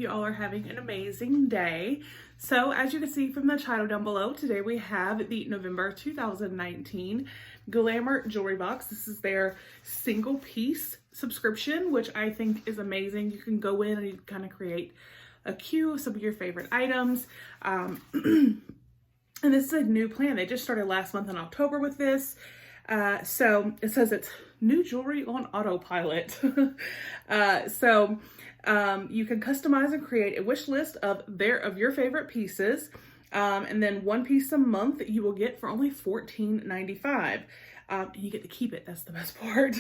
you all are having an amazing day. So as you can see from the title down below, today we have the November 2019 Glamour Jewelry Box. This is their single piece subscription, which I think is amazing. You can go in and you kind of create a queue of some of your favorite items. And this is a new plan. They just started last month in October with this. So it says it's new jewelry on autopilot. You can customize and create a wish list of your favorite pieces. And then one piece a month you will get for only $14.95. You get to keep it. That's the best part.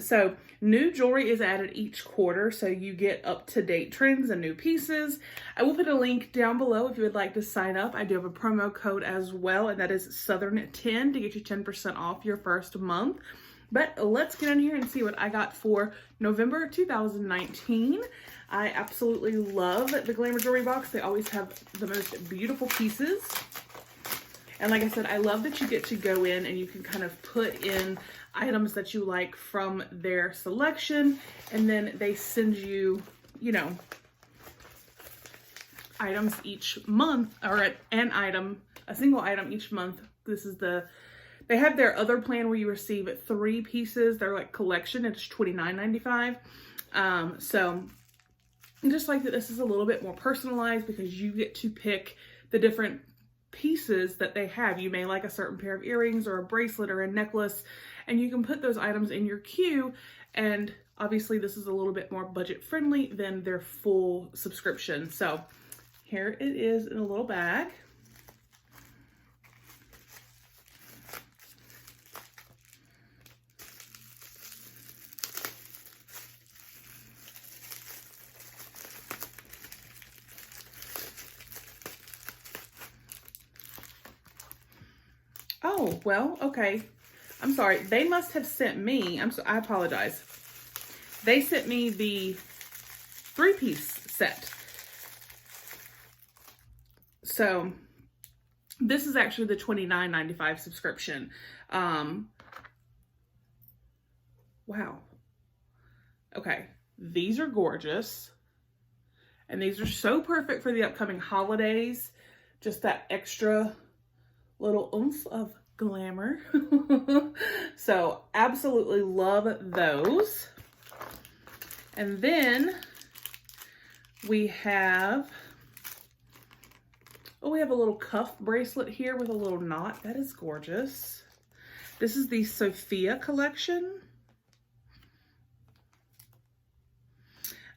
So new jewelry is added each quarter, so you get up-to-date trends and new pieces. I will put a link down below if you would like to sign up. I do have a promo code as well, and that is Southern10 to get you 10% off your first month. But let's get in here and see what I got for November 2019. I absolutely love the Glamour Jewelry Box. They always have the most beautiful pieces. And like I said, I love that you get to go in and you can kind of put in items that you like from their selection. And then they send you, you know, items each month, or a single item each month. This is they have their other plan where you receive 3 pieces. They're like collection. It's $29.95. So I just like that this is a little bit more personalized because you get to pick the different pieces that they have. You may like a certain pair of earrings or a bracelet or a necklace, and you can put those items in your queue. And obviously this is a little bit more budget friendly than their full subscription. So here it is in a little bag. Oh, well, okay. I'm sorry. They must have sent me, I apologize. They sent me the 3-piece set. So this is actually the $29.95 subscription. Wow. Okay. These are gorgeous. And these are so perfect for the upcoming holidays. Just that extra little oomph of glamour. So absolutely love those. And then we have a little cuff bracelet here with a little knot. That is gorgeous. This is the Sophia collection.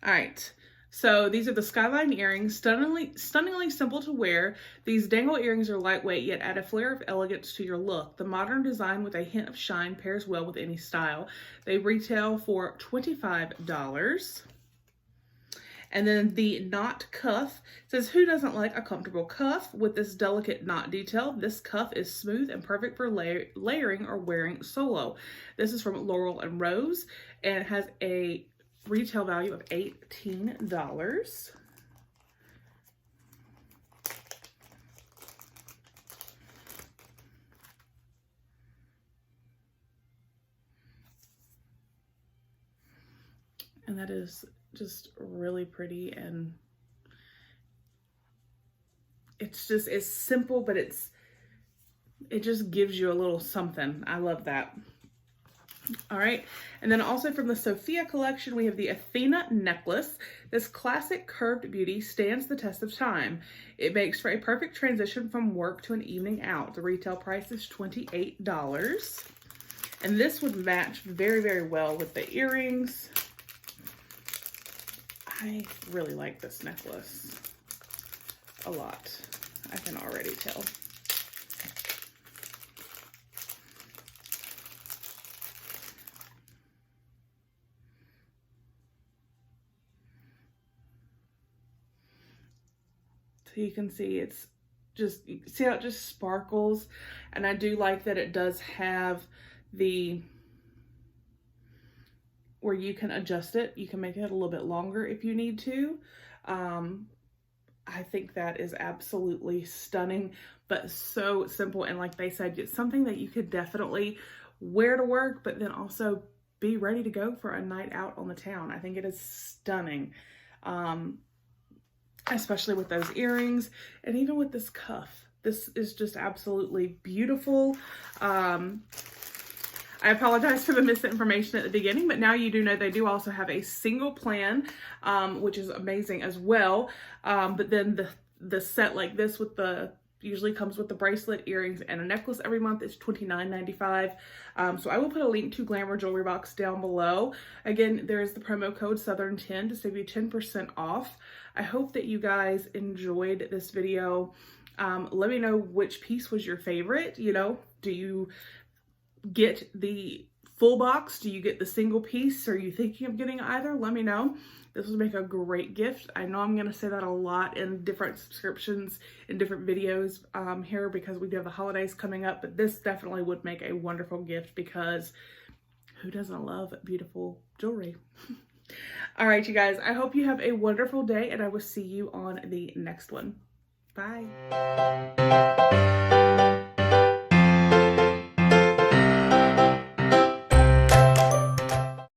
All right. So these are the Skyline earrings, stunningly simple to wear. These dangle earrings are lightweight, yet add a flair of elegance to your look. The modern design with a hint of shine pairs well with any style. They retail for $25. And then the knot cuff says, who doesn't like a comfortable cuff with this delicate knot detail? This cuff is smooth and perfect for layering or wearing solo. This is from Laurel and Rose and has a retail value of $18. And that is just really pretty, and it's simple, but it just gives you a little something. I love that. All right, and then also from the Sophia collection, we have the Athena necklace. This classic curved beauty stands the test of time. It makes for a perfect transition from work to an evening out. The retail price is $28. And this would match very, very well with the earrings. I really like this necklace a lot. I can already tell. So you can see it's just, see how it just sparkles. And I do like that it does have where you can adjust it. You can make it a little bit longer if you need to. I think that is absolutely stunning, but so simple. And like they said, it's something that you could definitely wear to work, but then also be ready to go for a night out on the town. I think it is stunning. especially with those earrings and even with this cuff. This is just absolutely beautiful. I apologize for the misinformation at the beginning, but now you do know they do also have a single plan, which is amazing as well. But then the set like this with the, usually comes with the bracelet, earrings, and a necklace every month is $29.95. So I will put a link to Glamour Jewelry Box down below. Again, there is the promo code Southern10 to save you 10% off. I hope that you guys enjoyed this video. Let me know which piece was your favorite. You know, do you get the full box? Do you get the single piece? Are you thinking of getting either? Let me know. This would make a great gift. I know I'm going to say that a lot in different subscriptions, in different videos here, because we do have the holidays coming up, but this definitely would make a wonderful gift, because who doesn't love beautiful jewelry? All right, you guys, I hope you have a wonderful day, and I will see you on the next one. Bye.